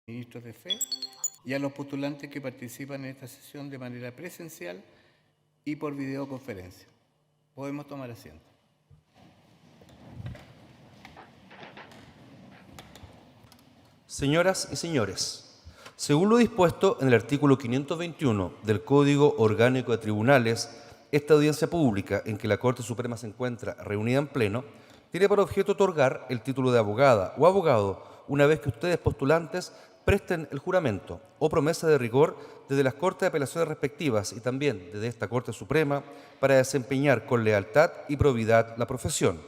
ministros de fe y a los postulantes que participan en esta sesión de manera presencial y por videoconferencia. Podemos tomar asiento. Señoras y señores, según lo dispuesto en el artículo 521 del Código Orgánico de Tribunales, esta audiencia pública en que la Corte Suprema se encuentra reunida en pleno tiene por objeto otorgar el título de abogada o abogado una vez que ustedes postulantes presten el juramento o promesa de rigor desde las Cortes de Apelaciones respectivas y también desde esta Corte Suprema para desempeñar con lealtad y probidad la profesión.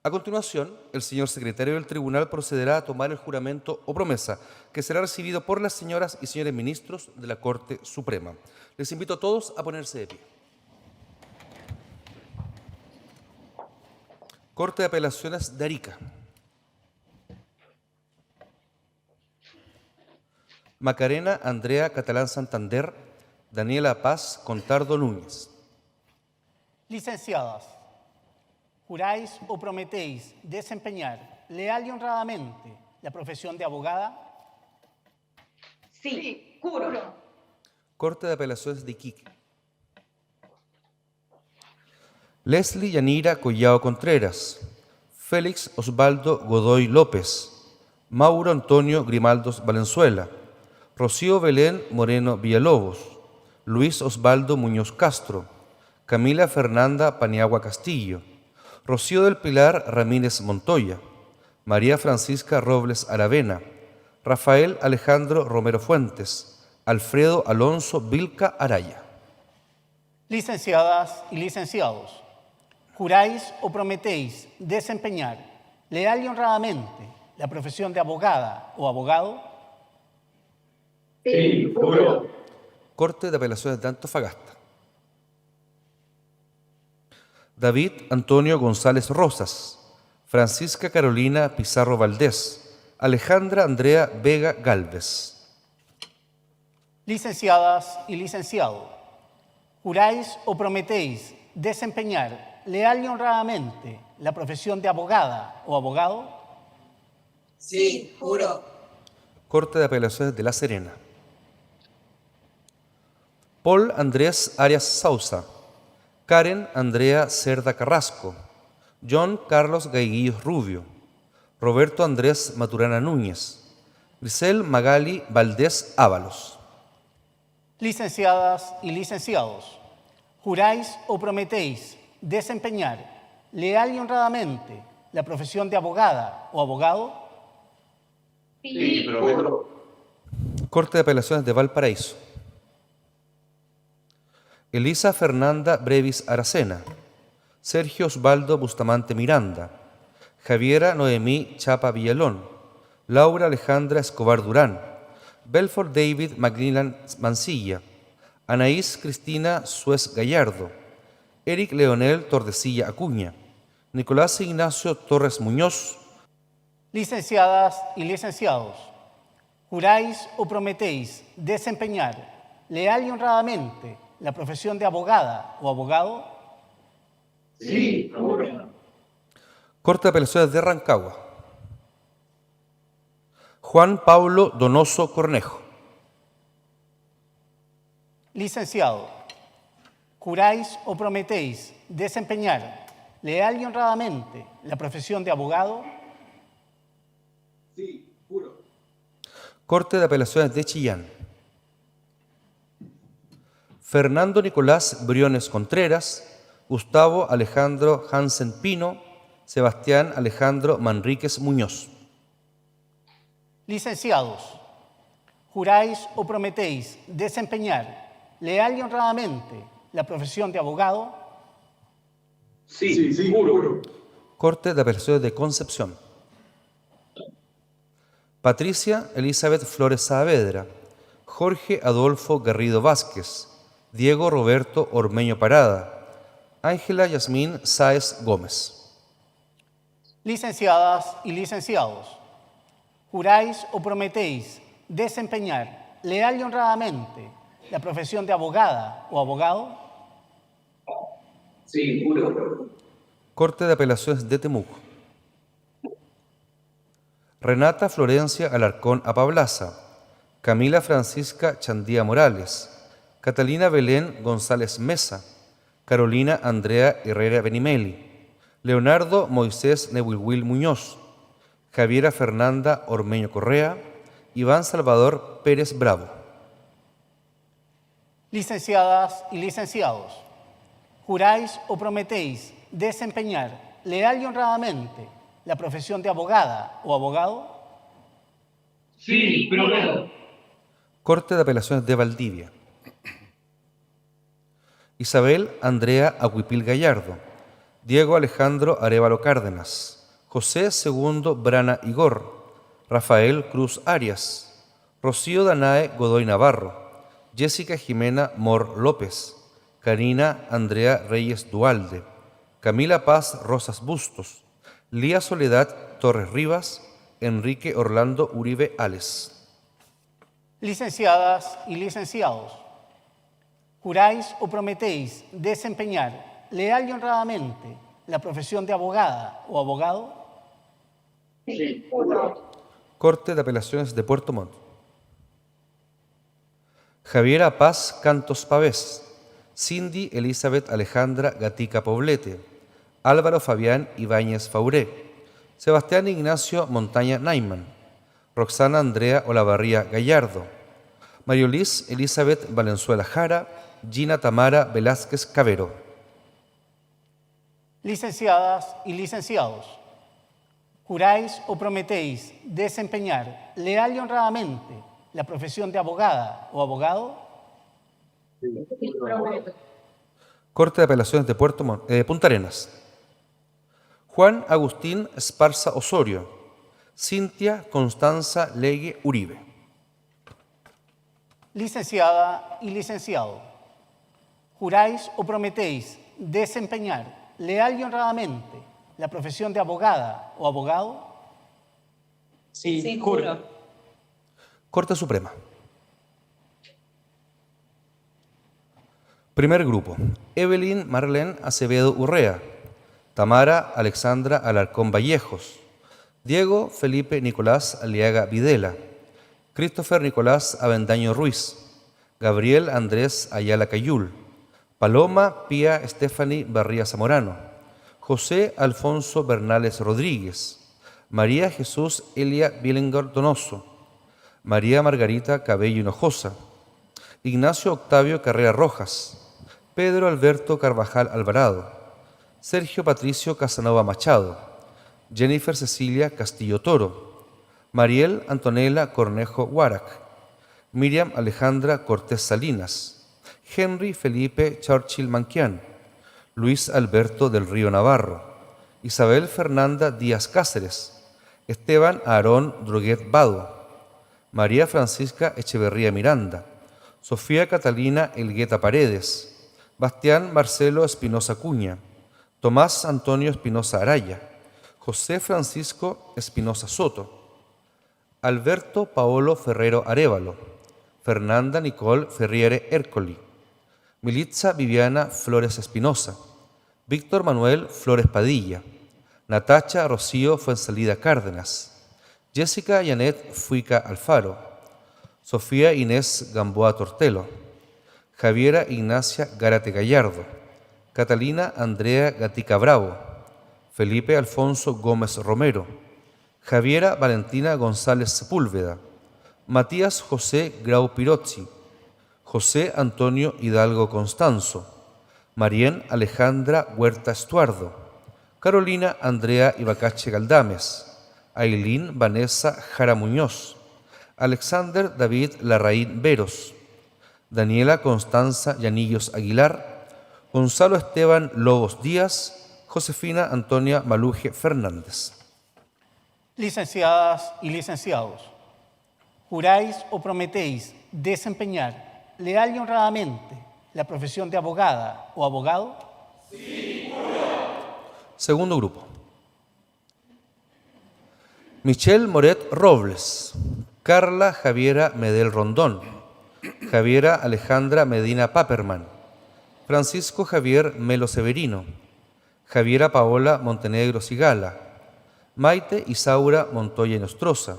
A continuación, el señor secretario del Tribunal procederá a tomar el juramento o promesa que será recibido por las señoras y señores ministros de la Corte Suprema. Les invito a todos a ponerse de pie. Corte de Apelaciones de Arica. Macarena Andrea Catalán Santander, Daniela Paz Contardo Núñez. Licenciadas, ¿juráis o prometéis desempeñar leal y honradamente la profesión de abogada? Sí, juro. Corte de Apelaciones de Iquique. Leslie Yanira Collao Contreras, Félix Osvaldo Godoy López, Mauro Antonio Grimaldos Valenzuela, Rocío Belén Moreno Villalobos, Luis Osvaldo Muñoz Castro, Camila Fernanda Paniagua Castillo, Rocío del Pilar Ramírez Montoya, María Francisca Robles Aravena, Rafael Alejandro Romero Fuentes, Alfredo Alonso Vilca Araya. Licenciadas y licenciados, ¿juráis o prometéis desempeñar leal y honradamente la profesión de abogada o abogado? Sí, juro. Corte de Apelaciones de Antofagasta. David Antonio González Rosas, Francisca Carolina Pizarro Valdés, Alejandra Andrea Vega Galvez. Licenciadas y licenciados, ¿juráis o prometéis desempeñar leal y honradamente la profesión de abogada o abogado? Sí, juro. Corte de Apelaciones de La Serena. Paul Andrés Arias Sousa, Karen Andrea Cerda Carrasco, John Carlos Gaiguillos Rubio, Roberto Andrés Maturana Núñez, Grisel Magali Valdés Ábalos. Licenciadas y licenciados, ¿juráis o prometéis desempeñar leal y honradamente la profesión de abogada o abogado? Sí, prometo. Corte de Apelaciones de Valparaíso. Elisa Fernanda Brevis Aracena, Sergio Osvaldo Bustamante Miranda, Javiera Noemí Chapa Villalón, Laura Alejandra Escobar Durán, Belfort David Macmillan Mancilla, Anaís Cristina Suez Gallardo, Eric Leonel Tordesilla Acuña, Nicolás Ignacio Torres Muñoz. Licenciadas y licenciados, ¿juráis o prometéis desempeñar leal y honradamente la profesión de abogada o abogado? Sí, juro. Corte de Apelaciones de Rancagua. Juan Pablo Donoso Cornejo. Licenciado, ¿juráis o prometéis desempeñar leal y honradamente la profesión de abogado? Sí, juro. Corte de Apelaciones de Chillán. Fernando Nicolás Briones Contreras, Gustavo Alejandro Hansen Pino, Sebastián Alejandro Manríquez Muñoz. Licenciados, ¿juráis o prometéis desempeñar leal y honradamente la profesión de abogado? Sí, juro. Corte de Apelaciones de Concepción. Patricia Elizabeth Flores Saavedra, Jorge Adolfo Garrido Vázquez, Diego Roberto Ormeño Parada, Ángela Yasmín Sáez Gómez. Licenciadas y licenciados, ¿juráis o prometéis desempeñar leal y honradamente la profesión de abogada o abogado? Sí, juro. Corte de Apelaciones de Temuco. Renata Florencia Alarcón Apablaza, Camila Francisca Chandía Morales, Catalina Belén González Mesa, Carolina Andrea Herrera Benimeli, Leonardo Moisés Nehuilhuil Muñoz, Javiera Fernanda Ormeño Correa, Iván Salvador Pérez Bravo. Licenciadas y licenciados, ¿juráis o prometéis desempeñar leal y honradamente la profesión de abogada o abogado? Sí, prometo. Corte de Apelaciones de Valdivia. Isabel Andrea Aguipil Gallardo, Diego Alejandro Arévalo Cárdenas, José II Brana Igor, Rafael Cruz Arias, Rocío Danae Godoy Navarro, Jessica Jimena Mor López, Karina Andrea Reyes Dualde, Camila Paz Rosas Bustos, Lía Soledad Torres Rivas, Enrique Orlando Uribe Ales. Licenciadas y licenciados, ¿juráis o prometéis desempeñar leal y honradamente la profesión de abogada o abogado? Sí, juro. Corte de Apelaciones de Puerto Montt. Javiera Paz Cantos Pavés, Cindy Elizabeth Alejandra Gatica Poblete, Álvaro Fabián Ibáñez Fauré, Sebastián Ignacio Montaña Naiman, Roxana Andrea Olavarría Gallardo, Mariolis Elizabeth Valenzuela Jara, Gina Tamara Velázquez Cavero. Licenciadas y licenciados, ¿juráis o prometéis desempeñar leal y honradamente la profesión de abogada o abogado? Sí, prometo. Corte de Apelaciones de Punta Arenas. Juan Agustín Esparza Osorio, Cintia Constanza Legue Uribe. Licenciada y licenciado, ¿juráis o prometéis desempeñar leal y honradamente la profesión de abogada o abogado? Sí, juro. Corte Suprema. Primer grupo. Evelyn Marlene Acevedo Urrea, Tamara Alexandra Alarcón Vallejos, Diego Felipe Nicolás Aliaga Videla, Christopher Nicolás Avendaño Ruiz, Gabriel Andrés Ayala Cayul, Paloma Pía Stephanie Barría Zamorano, José Alfonso Bernales Rodríguez, María Jesús Elia Billengor Donoso, María Margarita Cabello Hinojosa, Ignacio Octavio Carrera Rojas, Pedro Alberto Carvajal Alvarado, Sergio Patricio Casanova Machado, Jennifer Cecilia Castillo Toro, Mariel Antonella Cornejo Huarac, Miriam Alejandra Cortés Salinas, Henry Felipe Churchill Manquián, Luis Alberto del Río Navarro, Isabel Fernanda Díaz Cáceres, Esteban Aarón Droguet Vado, María Francisca Echeverría Miranda, Sofía Catalina Elgueta Paredes, Bastián Marcelo Espinosa Cuña, Tomás Antonio Espinosa Araya, José Francisco Espinosa Soto, Alberto Paolo Ferrero Arévalo, Fernanda Nicole Ferriere Ercoli, Militza Viviana Flores Espinosa, Víctor Manuel Flores Padilla, Natacha Rocío Fuensalida Cárdenas, Jessica Janet Fuica Alfaro, Sofía Inés Gamboa Tortelo, Javiera Ignacia Gárate Gallardo, Catalina Andrea Gatica Bravo, Felipe Alfonso Gómez Romero, Javiera Valentina González Sepúlveda, Matías José Grau Pirozzi, José Antonio Hidalgo Constanzo, Marien Alejandra Huerta Estuardo, Carolina Andrea Ibacache Galdames, Ailín Vanessa Jara Muñoz, Alexander David Larraín Veros, Daniela Constanza Llanillos Aguilar, Gonzalo Esteban Lobos Díaz, Josefina Antonia Maluje Fernández. Licenciadas y licenciados, ¿juráis o prometéis desempeñar leal y honradamente la profesión de abogada o abogado? Sí, juro. Segundo grupo. Michelle Moret Robles, Carla Javiera Medel Rondón, Javiera Alejandra Medina Paperman, Francisco Javier Melo Severino, Javiera Paola Montenegro Sigala, Maite Isaura Montoya Nostroza,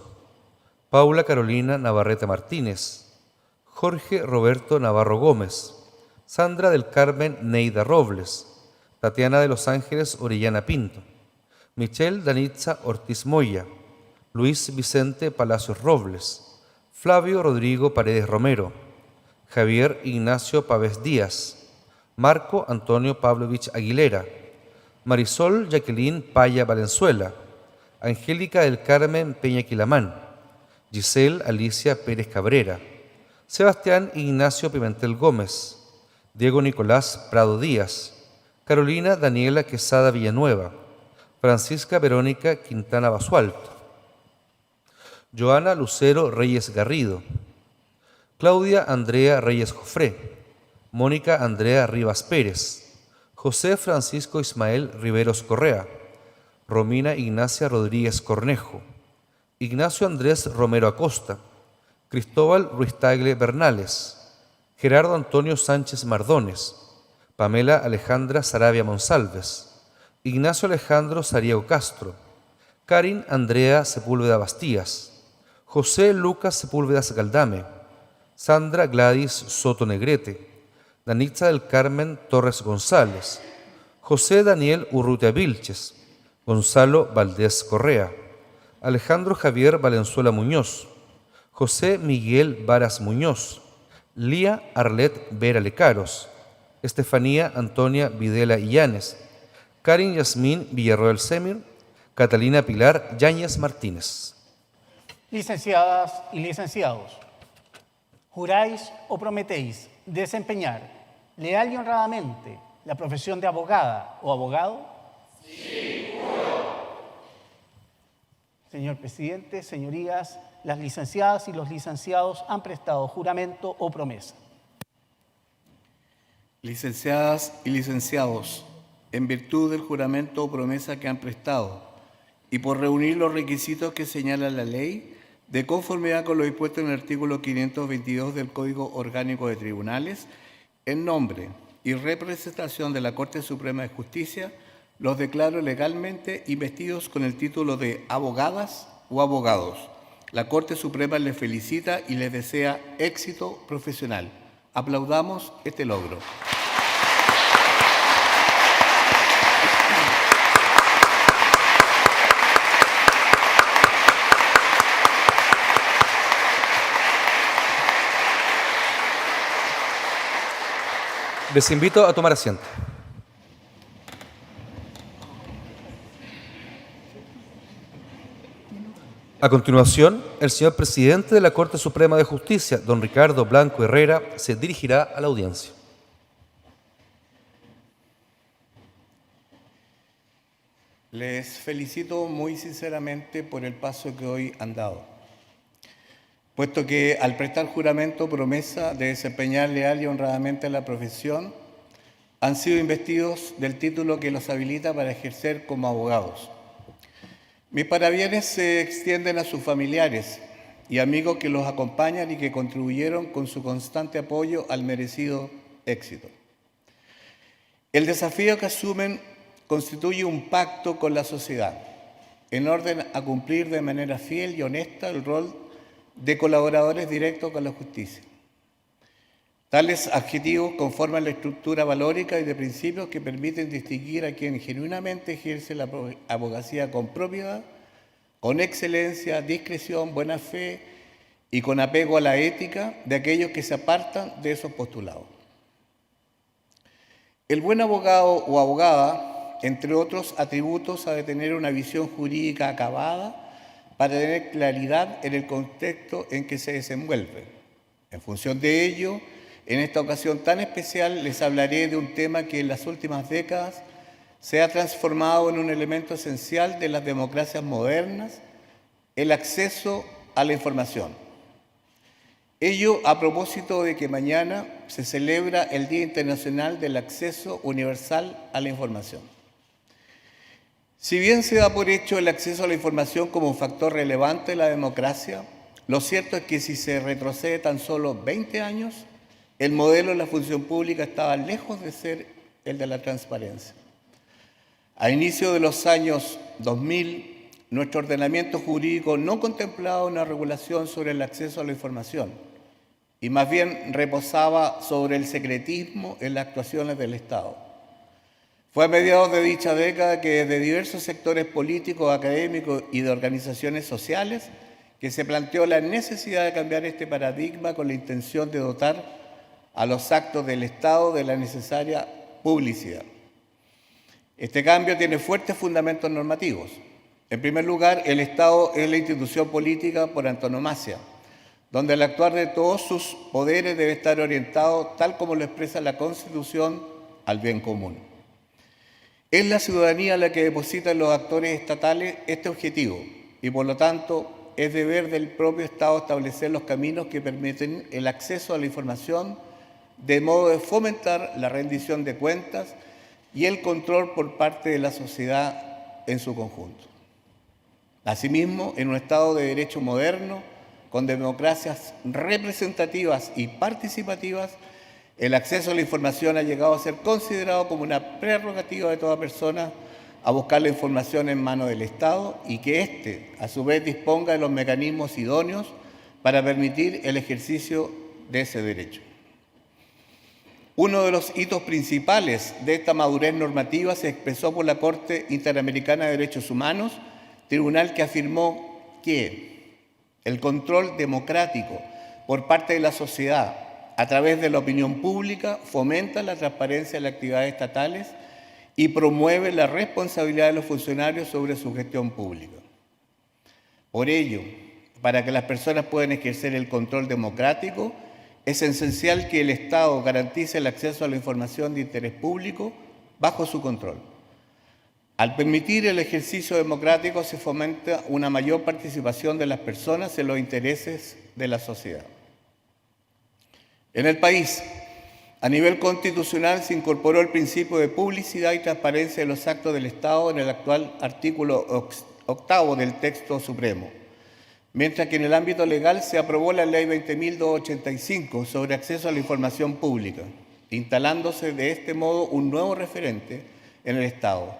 Paula Carolina Navarrete Martínez, Jorge Roberto Navarro Gómez, Sandra del Carmen Neida Robles, Tatiana de los Ángeles Orellana Pinto, Michelle Danitza Ortiz Moya, Luis Vicente Palacios Robles, Flavio Rodrigo Paredes Romero, Javier Ignacio Pávez Díaz, Marco Antonio Pavlovich Aguilera, Marisol Jacqueline Paya Valenzuela, Angélica del Carmen Peña Quilamán, Giselle Alicia Pérez Cabrera, Sebastián Ignacio Pimentel Gómez, Diego Nicolás Prado Díaz, Carolina Daniela Quesada Villanueva, Francisca Verónica Quintana Basualto, Joana Lucero Reyes Garrido, Claudia Andrea Reyes Jofré, Mónica Andrea Rivas Pérez, José Francisco Ismael Riveros Correa, Romina Ignacia Rodríguez Cornejo, Ignacio Andrés Romero Acosta, Cristóbal Ruiz Tagle Bernales, Gerardo Antonio Sánchez Mardones, Pamela Alejandra Sarabia Monsalves, Ignacio Alejandro Sariego Castro, Karin Andrea Sepúlveda Bastías, José Lucas Sepúlveda Galdame, Sandra Gladys Soto Negrete, Danitza del Carmen Torres González, José Daniel Urrutia Vilches, Gonzalo Valdés Correa, Alejandro Javier Valenzuela Muñoz, José Miguel Varas Muñoz, Lía Arlet Vera Lecaros, Estefanía Antonia Videla Illanes, Karin Yasmín Villarroel Semir, Catalina Pilar Yáñez Martínez. Licenciadas y licenciados, ¿juráis o prometéis desempeñar leal y honradamente la profesión de abogada o abogado? Sí, juro. Señor presidente, señorías, las licenciadas y los licenciados han prestado juramento o promesa. Licenciadas y licenciados, en virtud del juramento o promesa que han prestado y por reunir los requisitos que señala la ley, de conformidad con lo dispuesto en el artículo 522 del Código Orgánico de Tribunales, en nombre y representación de la Corte Suprema de Justicia, los declaro legalmente investidos con el título de abogadas o abogados. La Corte Suprema les felicita y les desea éxito profesional. Aplaudamos este logro. Les invito a tomar asiento. A continuación, el señor presidente de la Corte Suprema de Justicia, don Ricardo Blanco Herrera, se dirigirá a la audiencia. Les felicito muy sinceramente por el paso que hoy han dado, puesto que al prestar juramento promesa de desempeñar leal y honradamente la profesión, han sido investidos del título que los habilita para ejercer como abogados. Mis parabienes se extienden a sus familiares y amigos que los acompañan y que contribuyeron con su constante apoyo al merecido éxito. El desafío que asumen constituye un pacto con la sociedad, en orden a cumplir de manera fiel y honesta el rol de colaboradores directos con la justicia. Tales adjetivos conforman la estructura valórica y de principios que permiten distinguir a quien genuinamente ejerce la abogacía con propiedad, con excelencia, discreción, buena fe y con apego a la ética de aquellos que se apartan de esos postulados. El buen abogado o abogada, entre otros atributos, ha de tener una visión jurídica acabada para tener claridad en el contexto en que se desenvuelve. En función de ello, en esta ocasión tan especial les hablaré de un tema que en las últimas décadas se ha transformado en un elemento esencial de las democracias modernas, el acceso a la información. Ello a propósito de que mañana se celebra el Día Internacional del Acceso Universal a la Información. Si bien se da por hecho el acceso a la información como un factor relevante de la democracia, lo cierto es que si se retrocede tan solo 20 años, el modelo de la función pública estaba lejos de ser el de la transparencia. A inicio de los años 2000, nuestro ordenamiento jurídico no contemplaba una regulación sobre el acceso a la información y más bien reposaba sobre el secretismo en las actuaciones del Estado. Fue a mediados de dicha década que desde diversos sectores políticos, académicos y de organizaciones sociales que se planteó la necesidad de cambiar este paradigma con la intención de dotar a los actos del Estado de la necesaria publicidad. Este cambio tiene fuertes fundamentos normativos. En primer lugar, el Estado es la institución política por antonomasia, donde el actuar de todos sus poderes debe estar orientado, tal como lo expresa la Constitución, al bien común. Es la ciudadanía la que deposita en los actores estatales este objetivo y, por lo tanto, es deber del propio Estado establecer los caminos que permiten el acceso a la información de modo de fomentar la rendición de cuentas y el control por parte de la sociedad en su conjunto. Asimismo, en un Estado de derecho moderno, con democracias representativas y participativas, el acceso a la información ha llegado a ser considerado como una prerrogativa de toda persona a buscar la información en manos del Estado y que éste, a su vez, disponga de los mecanismos idóneos para permitir el ejercicio de ese derecho. Uno de los hitos principales de esta madurez normativa se expresó por la Corte Interamericana de Derechos Humanos, tribunal que afirmó que el control democrático por parte de la sociedad a través de la opinión pública fomenta la transparencia de las actividades estatales y promueve la responsabilidad de los funcionarios sobre su gestión pública. Por ello, para que las personas puedan ejercer el control democrático, es esencial que el Estado garantice el acceso a la información de interés público bajo su control. Al permitir el ejercicio democrático se fomenta una mayor participación de las personas en los intereses de la sociedad. En el país, a nivel constitucional, se incorporó el principio de publicidad y transparencia de los actos del Estado en el actual artículo 8º del texto supremo, mientras que en el ámbito legal se aprobó la Ley 20.285 sobre acceso a la información pública, instalándose de este modo un nuevo referente en el Estado,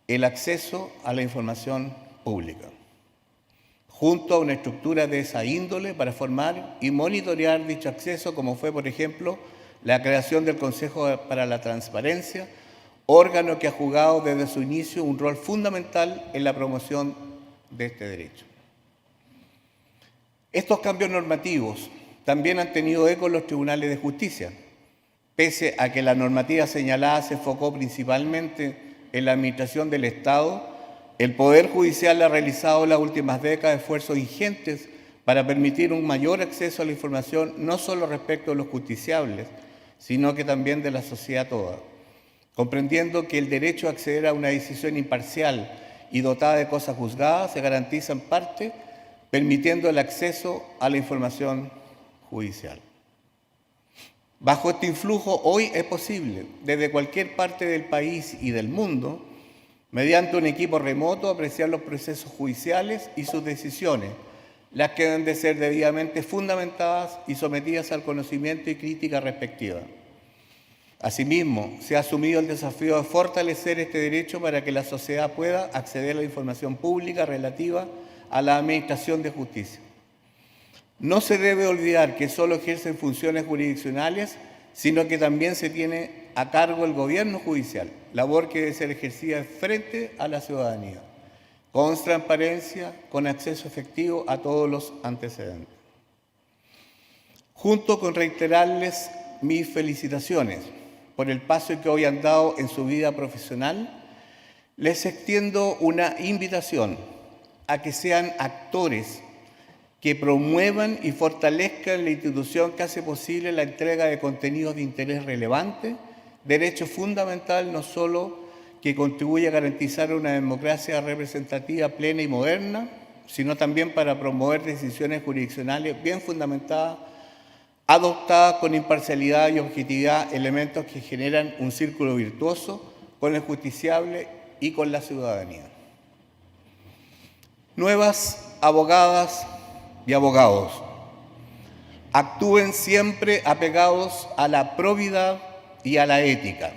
el acceso a la información pública, junto a una estructura de esa índole para formar y monitorear dicho acceso, como fue, por ejemplo, la creación del Consejo para la Transparencia, órgano que ha jugado desde su inicio un rol fundamental en la promoción de este derecho. Estos cambios normativos también han tenido eco en los tribunales de justicia, pese a que la normativa señalada se enfocó principalmente en la administración del Estado. El Poder Judicial ha realizado en las últimas décadas esfuerzos ingentes para permitir un mayor acceso a la información, no solo respecto de los justiciables, sino que también de la sociedad toda, comprendiendo que el derecho a acceder a una decisión imparcial y dotada de cosas juzgadas se garantiza en parte permitiendo el acceso a la información judicial. Bajo este influjo, hoy es posible, desde cualquier parte del país y del mundo, mediante un equipo remoto, apreciar los procesos judiciales y sus decisiones, las que deben de ser debidamente fundamentadas y sometidas al conocimiento y crítica respectiva. Asimismo, se ha asumido el desafío de fortalecer este derecho para que la sociedad pueda acceder a la información pública relativa a la administración de justicia. No se debe olvidar que solo ejercen funciones jurisdiccionales, sino que también se tiene a cargo el gobierno judicial, labor que debe ser ejercida frente a la ciudadanía, con transparencia, con acceso efectivo a todos los antecedentes. Junto con reiterarles mis felicitaciones por el paso que hoy han dado en su vida profesional, les extiendo una invitación a que sean actores que promuevan y fortalezcan la institución que hace posible la entrega de contenidos de interés relevante, derecho fundamental no solo que contribuye a garantizar una democracia representativa plena y moderna, sino también para promover decisiones jurisdiccionales bien fundamentadas, adoptadas con imparcialidad y objetividad, elementos que generan un círculo virtuoso con el justiciable y con la ciudadanía. Nuevas abogadas y abogados, actúen siempre apegados a la probidad y a la ética.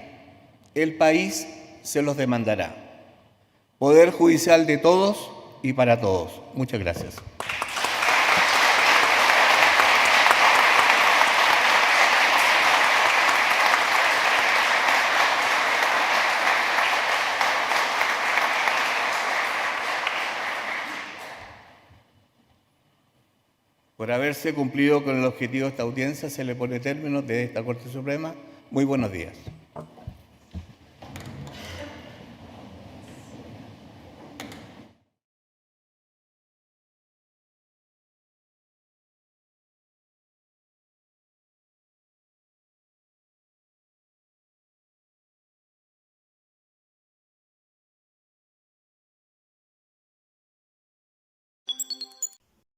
El país se los demandará. Poder judicial de todos, y para todos. Muchas gracias. Por haberse cumplido con el objetivo de esta audiencia, se le pone término de esta Corte Suprema. Muy buenos días.